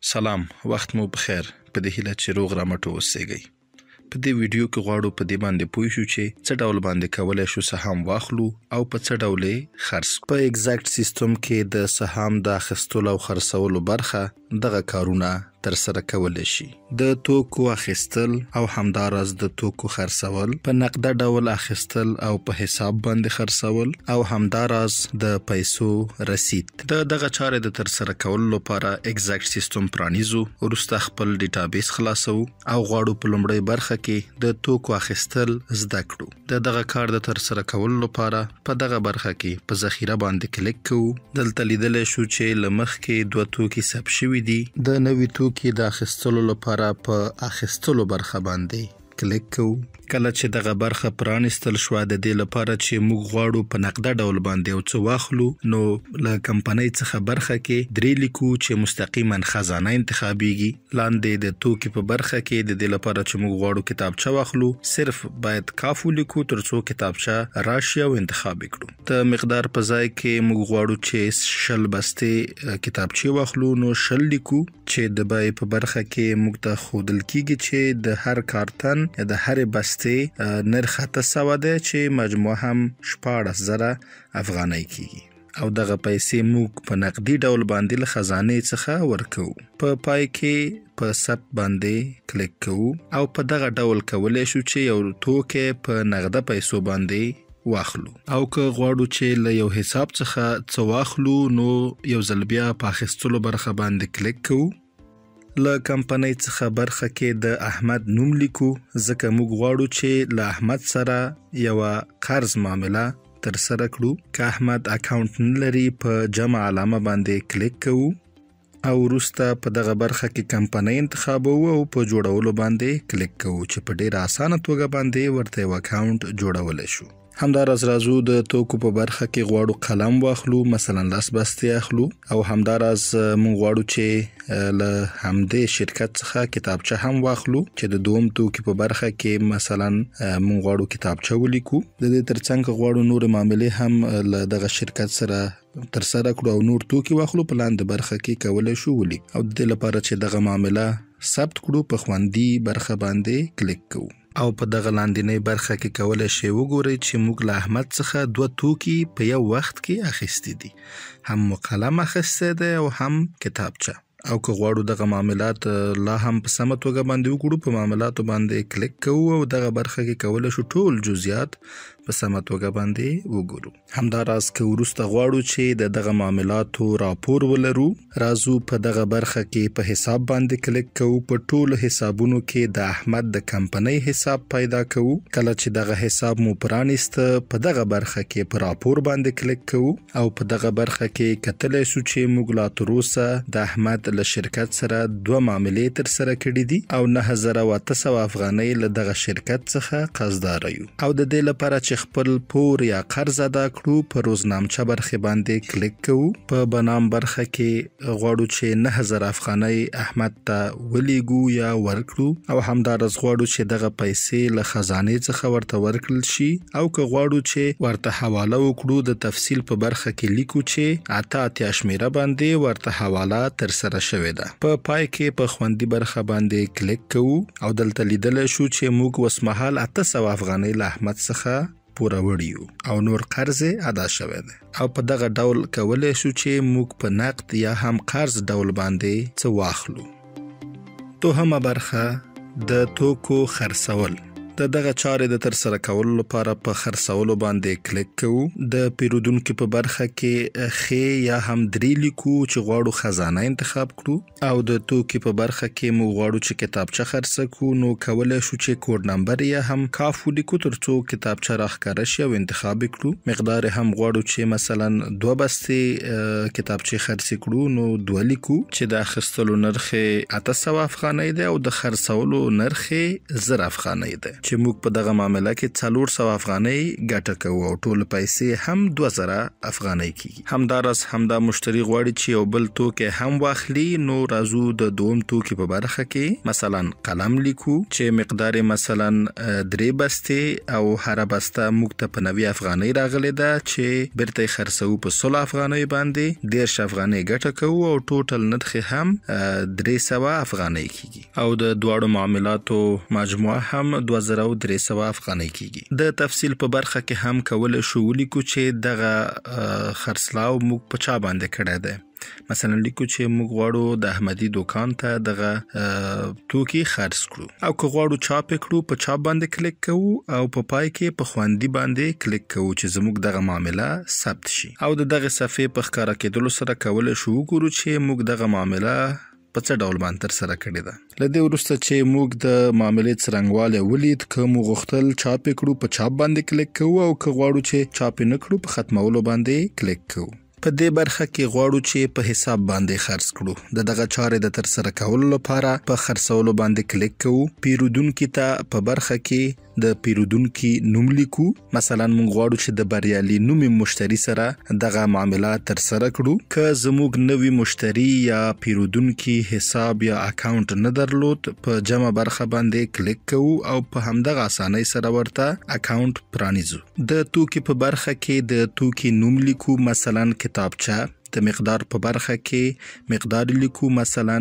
سلام، وخت مو بخیر. په دې هیله چې روغ رمټ اوسئ. په دې ویډیو کې غواړو په دې باندې پوه شو چې څه ډول باندې کولای شو سهام واخلو او په څه ډول یې خرڅ. په ایگزیکټ سیستم کې د سهام د اخیستلو او خرڅولو برخه دغه کارونه تر سره کولای شي. د توکو اخیستل او همداراز د توکو خرڅول، په نقده ډول اخیستل او په حساب باندې خرڅول، او همداراز د پیسو رسید. د دغه چارې د تر سره کولو لپاره ایگزیکټ سیستم پرانیزو، وروسته خپل ډیټابیس خلاصو او غواړو په لومړۍ برخه کې د توکو اخیستل زده کړو. د دغه کار د تر سره کولو لپاره په دغه برخه کې په ذخیره باندې کلیک کوو. دلته لیدلی شو چې له مخکې 2 توکي ثبت شوي دي. د نوي توکي د اخیستلو لپاره په اخیستلو برخه باندې کلیک کوو. کله چې دغه برخه پرانیستل شوه، د دې لپاره چې موږ غواړو په نقده ډول باندې یو څه واخلو، نو له کمپنۍ څخه برخه کې 3 لیکو چې مستقیما خزانه انتخابیږي. لاندې د توکي په برخه کې د دې لپاره چې موږ غواړو کتابچه واخلو، صرف باید کاف ولیکو ترڅو کتابچه راشي او انتخاب کړو. د مقدار په ځای کې موږ غواړو چې 60 بستې کتابچې واخلو، نو 60 لیکو چې د بیې په برخه کې موږ ته ښودل کیږي چې د هر کارتن یا د هرې بستې نرخ 800 دی چې مجموع هم 14,000 افغانۍ کیږي. او دغه پیسې موږ په نقدي ډول باندې له خزانې څخه ورکوو. په پای کې په ثبت باندې کلیک کوو او په دغه ډول کولی شو چې یو توکی په نقده پیسو باندې واخلو. او که غواړو چې له یو حساب څخه څه واخلو، نو یو ځل بیا په اخیستلو برخه باندې کلیک کوو. له کمپنۍ څخه برخه کې د احمد نوم لیکو، ځکه موږ غواړو چې له احمد سره یوه قرض معامله تر سره کړو. که احمد اکاونټ نه لري، په جمع علامه باندې کلیک کوو او وروسته په دغه برخه کې کمپنۍ انتخابوو او په جوړولو باندې کلیک کوو چې په ډیره اسانه توګه باندې ورته یو اکاونټ جوړولی شو. همداراز راځو د توکو په برخه کې غواړو قلم واخلو، مثلا 10 بستې اخلو، او همداراز موږ غواړو چې له همدې شرکت څخه کتابچه هم واخلو چې د دوم توکي په برخه کې مثلا موږ غواړو کتابچه ولیکو. د دې ترڅنګ غواړو نور معاملې هم له دغه شرکت سره تر سره کړو او نور توکي واخلو. په لاندې برخه کې کولی شو ولیک، او د دې لپاره چې دغه معامله ثبت کړو، په خوندي برخه باندې کلیک کوو. او په دغه لاندنۍ برخه کې کولی شئ وګورئ چې موږ له احمد څخه 2 توکي په یو وخت کې اخیستي دي، هم مو قلم اخیستی دی او هم کتابچه. او که غواړو دغه معاملات لا هم په سمه توګه باندې وکړو، په معاملاتو باندې کلیک کوو او دغه برخه کې کولی شو ټول جزئیات په سمه توګه باندې وګورو. همداراز که وروسته غواړو چې د دغه معاملاتو راپور ولرو، راځو په دغه برخه کې په حساب باندې کلیک کوو. په ټولو حسابونو کې د احمد د کمپنۍ حساب پیدا کوو. کله چې دغه حساب مو پرانیسته، په دغه برخه کې په راپور باندې کلیک کوو او په دغه برخه کې کتلی شو چې موږ لا تراوسه د احمد له شرکت سره 2 معاملې تر سره کړي دي او 9,800 افغانۍ له دغه شرکت څخه قرضدار یو. او د دې لپاره چې خپل پور یا قرض ادا کړو، په روزنامچه برخه باندې کلیک کوو. په بنام برخه کې غواړو چې 9,000 افغانۍ احمد ته ولیږو یا ورکړو، او همداراز غواړو چې دغه پیسې له خزانې څخه ورته ورکړل شي. او که غواړو چې ورته حواله وکړو، د تفصیل په برخه کې لیکو چې 8 شمیره باندې ورته حواله تر سره شوې ده. په پای کې په خوندي برخه باندې کلیک کوو او دلته لیدلی شو چې موږ اوسمهال 800 افغانۍ له احمد څخه پوره وړي یو او نور قرض ادا شوی دی. او په دغه ډول کولی شو چې موږ په نقد یا هم قرض ډول باندې څه واخلو. دوهمه برخه د توکو خرڅول. د دغه چارې د تر سره کولو لپاره په خرڅولو باندې کلیک کوو. د پیرودونکو په برخه کې خې یا هم 3 لیکو چې غواړو خزانه انتخاب کړو، او د توکي په برخه کې مو غواړو چې کتابچه خرڅه کړو، نو کولی شو چې کوډ نمبر یا هم کاف ولیکو ترڅو کتابچه راښکاره شي او انتخاب کړو. مقدار هم غواړو چې مثلا 2 بستې کتابچې خرڅې کړو، نو 2 لیکو چې د اخیستلو نرخ 800 افغانۍ دی او د خرڅولو نرخ 1000 افغانۍ دی چې موږ په دغه معامله کې 400 افغانۍ ګټه کوو او ټول پیسې هم 2000 افغانۍ کیږي. همدارس همدا مشتری غواړي چې یو بل توکی هم واخلي، نو راځو د دوم توکی په برخه کې مثلا قلم لیکو چې مقدار مثلا 3 بستې او هر بسته موږ ته په 90 افغانۍ راغلی ده چې بیرته خرڅو په 16 افغانۍ باندې 10 افغانۍ ګټه کوو او ټوټل نرخ هم 300 افغانۍ کیږي او د دواړو معاملاتو مجموعه هم 2300 افغانۍ کیږي. د تفصیل په برخه کې هم کول شو ولیکو چې دغه خرڅلاو موږ په چا باندې کړی دی. مثلا لیکو چې موږ غواړو د احمدي دکان ته دغه توکی خرڅ کړو او که غواړو چاپ کړو په چاپ باندې کلیک کوو او په پای کې په خواندي باندې کلیک کوو چې زموږ دغه معامله ثبت شي او دغه صفحې په ښکاره کېدلو سره کولای شو وګورو چې موږ دغه معامله په څه ډول باندې تر سره کړې ده. له دې وروسته چې موږ د معاملې څرنګوالی ولید، که موږ غوښتل چاپ کړو په چاپ باندې کلیک کوو او که غواړو چې چاپ نه کړو په ختمولو باندې کلیک کوو. په دې برخه کې غواړو چې په حساب باندې خرڅ کړو. د دغه چارې د تر سره کولو لپاره په خرڅولو باندې کلیک کوو. پیرودونکي ته په برخه کې د پیرودونکي نوم لیکو. مثلا موږ غواړو چې د بریالي نومي مشتری سره دغه معاملات تر سره کړو. که زموږ نوی مشتری یا پیرودونکي حساب یا اکاونټ نه درلود، په جمع برخه باندې کلیک کوو او په همدغه اسانۍ سره ورته اکاونټ پرانیزو. د توکي په برخه کې د توکي نوم لیکو. مثلا کتابچه. د مقدار په برخه کې مقدار لیکو، مثلا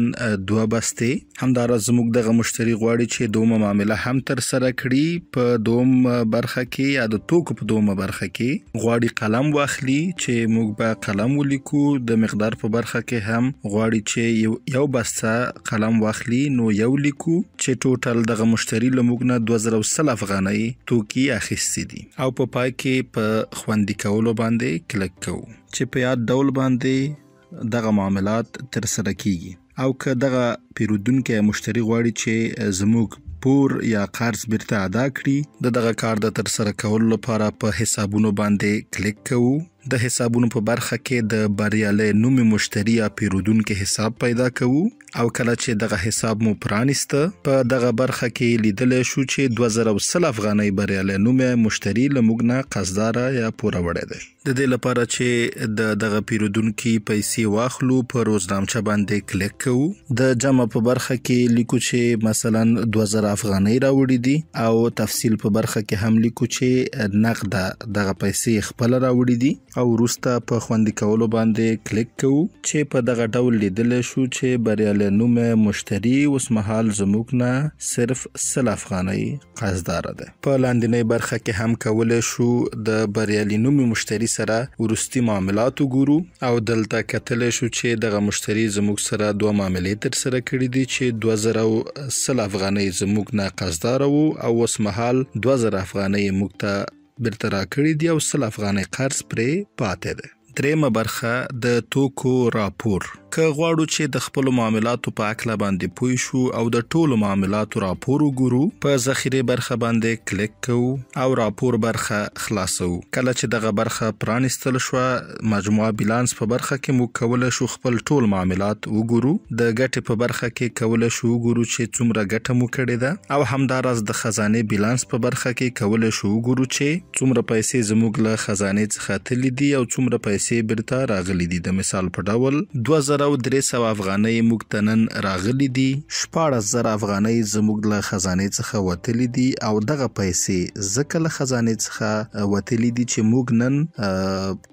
2 بستې. همدارس زموږ دغه مشتری غواړي چې دومره معامله هم تر سره کړي. په دوم برخه کې یا د توکو په دومره برخه کې غواړي قلم واخلي چې موږ به قلم ولیکو. د مقدار په برخه کې هم غواړي چې یو بسته قلم واخلي، نو یو لیکو چې ټوټل دغه مشتری له موږ نه 2000 افغانۍ توکي اخیستي دي او په پای کې په خوندي کولو باندې کلیک کوو چې په یاد ډول باندې دغه معاملات تر سره کیږي. او که دغه پیرودونکي مشتری غواړي چې زموږ پور یا قرض بیرته ادا کړي، دغه کار د تر سره کولو لپاره په حسابونو باندې کلیک کوو. د حسابونو په برخه کې د بریالي نومي مشتری یا پیرودونکي حساب پیدا کوو او کله چې دغه حساب مو پرانیسته، په دغه برخه کې لیدلی شو چې 2000 افغانۍ بریالي نومي مشتری له موږ نه قرضداره یا پوره وړی دی. د دې لپاره چې دغه پیرودونکي پیسې واخلو، په روزنامچه باندې کلیک کوو. د جمع په برخه کې لیکو چې مثلا 2000 افغانۍ راوړي دي او تفصیل په برخه کې هم لیکو چې نقد دغه پیسې خپل راوړي دي او وروسته په خوندي کولو باندې کلیک کوو چې په دغه ډول لیدلی شو چې بریالي نومي مشتری اوس مهال زموږ نه صرف 100 افغانۍ قرضداره ده. په لاندنۍ برخه کې هم کولی شو د بریالي نومي مشتری سره وروستي معاملات وګورو او دلته کتلی شو چې دغه مشتری زموږ سره 2 معاملې تر سره کړي دي چې 2000 افغانۍ زموږ نه قرضداره وو او اوس مهال 2000 افغانۍ موږ ته بیرته راکړي دي او 100 افغانۍ قرض پرې پاتې ده. درېمه برخه د توکو راپور. که غواړو چې د خپلو معاملاتو په هکله باندې پوه شو او د ټولو معاملاتو راپور وګورو، په ذخیرې برخه باندې کلیک کوو او راپور برخه خلاصوو. کله چې دغه برخه پرانیستل شوه، مجموعه بیلانس په برخه کې موږ کولی شو خپل ټول معاملات وګورو. د ګټې په برخه کې کولی شو وګورو چې څومره ګټه مو کړې ده او همداراز د خزانې بیلانس په برخه کې کولی شو وګورو چې څومره پیسې زموږ له خزانې څخه تللي دي او څومره پیسې بیرته راغلي دي. د مثال په ډول 2300 افغانۍ موږ ته نن راغلي دي، 16000 افغانۍ زموږ له خزانې څخه وتلي دي او دغه پیسې ځکه له خزانې څخه وتلي دي چې موږ نن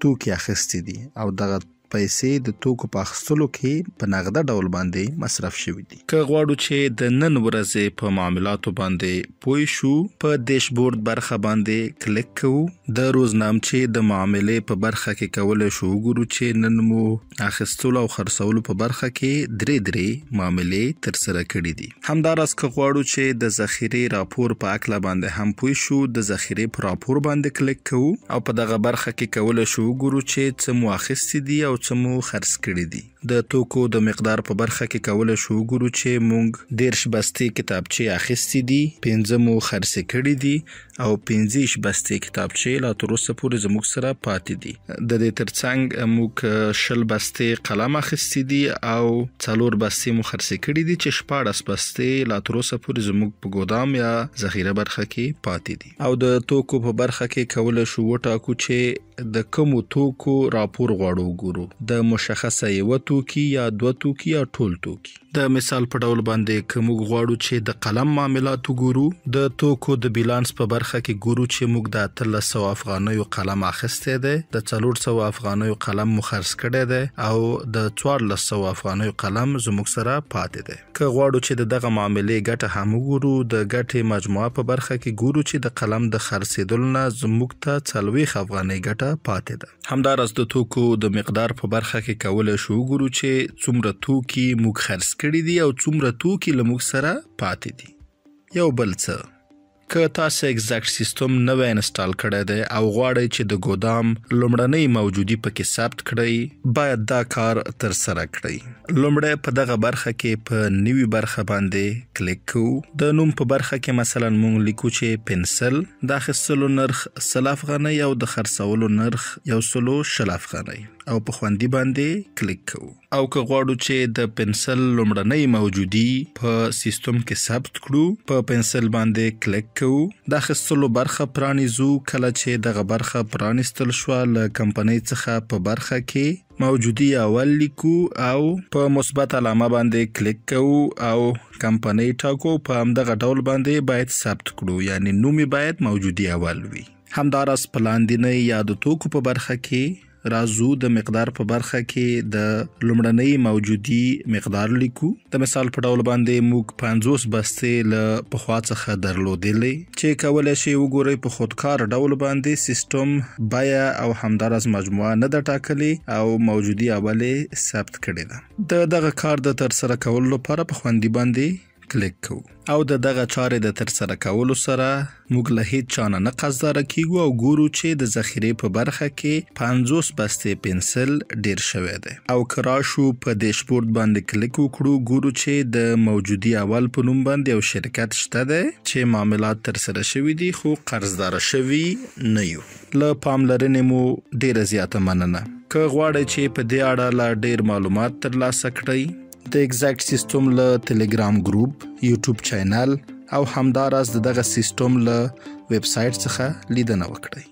توکي اخیستي دي او دغه پیسې د توکو په اخیستلو کې په نغده ډول باندې مصرف شوي دي. که غواړو چې د نن ورځې په معاملاتو باندې پوه شو، په ډیشبورډ برخه باندې کلیک کوو. د روزنامچې د معاملې په برخه کې کولی شو وګورو چې نن مو اخیستلو او خرڅولو په برخه کې درې معاملې تر سره کړي دي. همداراز که غواړو چې د ذخیرې راپور په هکله باندې هم پوه شو، د ذخیرې په راپور باندې کلیک کوو او په دغه برخه کې کولی شو وګورو چې څه مو اخیستي دي او څه مو خرڅ کړي دي. د توکو د مقدار په برخه کې کولی شو وګورو چې موږ 13 بستې کتابچې اخیستې دي، 15 مو خرڅې کړي دي او 15 بستې کتابچې لا تر اوسه پورې زموږ سره پاتې دي. د دې ترڅنګ موږ 20 بستې قلم اخیستې دي او 4 بستې مو خرڅې کړي دي چې 14 بستې لا تر اوسه پورې زموږ په ګودام یا ذخیره برخه کې پاتې دي. او د توکو په برخه کې کولی شو وټاکو چې د کومو توکو راپور غواړو وګورو، د مشخصه یو توکي یا 2 توکي یا ټول توکي. د مثال په ډول باندې که موږ غواړو چې د قلم معاملات وګورو، د توکو د بیلانس په برخه کې ګورو چې موږ د 1300 افغانیو قلم اخیستی دی، د 400 افغانیو قلم مو خرڅ کړی دی او د 1400 افغانیو قلم زموږ سره پاتې دی. که غواړو چې دغه معاملې ګټه هم وګورو، د ګټې مجموعه په برخه کې ګورو چې د قلم د خرڅېدلو نه زموږ ته 40 افغانۍ ګټه پاتې ده. همداراز د توکو د مقدار په برخه کې کولی شو وګورو چې څومره توکي موږ خرڅ کړي دي او څومره توکي له موږ سره پاتې دي. یو بل څه، که تاسو ایگزیکټ سیستم نوی انسټال کړی دی او غواړئ چې د ګودام لومړنۍ موجودي پکې ثبت کړئ، باید دا کار تر سره کړئ. لومړی په دغه برخه کې په نوي برخه باندې کلیک کوو. د نوم په برخه کې مثلا مونږ لیکو چې پنسل، د اخیستلو نرخ 100 افغانۍ او د خرڅولو نرخ 120 افغانۍ او په خوندي باندې کلیک کوو. او که غواړو چې د پنسل لومړنۍ موجودي په سیستم کې ثبت کړو، په پنسل باندې کلیک کوو. د اخیستلو برخه پرانیزو. کله چې دغه برخه پرانیستل شوه، له کمپنۍ څخه په برخه کې موجودي اول لیکو او په مثبت علامه باندې کلیک کوو او کمپنۍ ټاکو. په همدغه ډول باندې باید ثبت کړو، یعنی نوم باید موجودي اول وي. همداراز په لاندنۍ یا د توکو په برخه کې راځو. د مقدار په برخه کې د لومړنۍ موجودي مقدار لیکو. د مثال په ډول باندې موږ 50 بستې له پخوا څخه درلودلې چې کولی شئ وګورئ په خودکار ډول باندې سیستم بیه او همداراز مجموعه نه ده ټاکلې او موجودي اول ثبت کړې ده. د دغه کار د ترسره کولو لپاره په خوندي باندې کلیک کوو او د دغه چارې د ترسره کولو سره موږ له هیڅ چا نه قصداره کیږو او ګورو چې د ذخیرې په برخه کې 50 بستې پنسل ډیر شوی دی. او که راشو په ډیشبورډ باندې کلیک وکړو، ګورو چې د موجودي اول په نوم باندې یو شرکت شته دی چې معاملات ترسره شوي دي خو قرضداره شوي نه یو. له پاملرنې مو ډیره زیاته مننه. که غواړئ چې په دې اړه لا ډیر معلومات ترلاسه کړئ، د ایگزیکټ سیستم له ټلګرام ګروپ، یوټیوب چینل او همداراز دغه سیستم له ویب سایټ څخه لیدنه وکړئ.